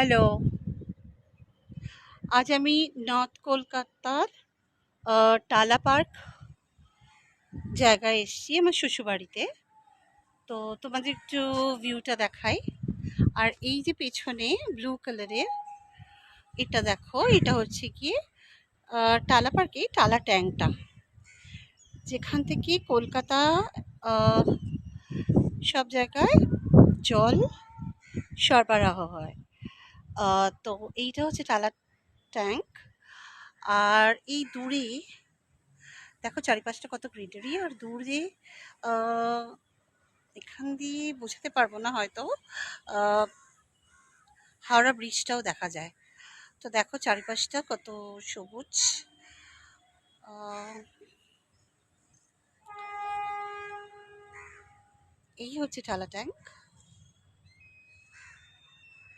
Hello. আজ আমি north কলকাতার টালা পার্ক জায়গায় এসেছি আমার শ্বশুরবাড়িতে। তো তোমাদের একটু ভিউটা দেখাই। আর এই যে পেছনে ব্লু কালারের এটা দেখো, এটা হচ্ছে গিয়ে টালা পার্কে টালা ট্যাঙ্কটা, যেখান থেকে কলকাতা আহ, সব জায়গায় জল সরবরাহ হয়। তো এইটা হচ্ছে টালা ট্যাঙ্ক। আর এই দূরে দেখো চারিপাশটা কত গ্রিনারি, আর দূরে আহ, এখান দিয়ে বোঝাতে পারবো না হয়তো, আহ, হাওড়া ব্রিজটাও দেখা যায়। তো দেখো চারিপাশটা কত সবুজ। আহ, এই হচ্ছে টালা ট্যাঙ্ক।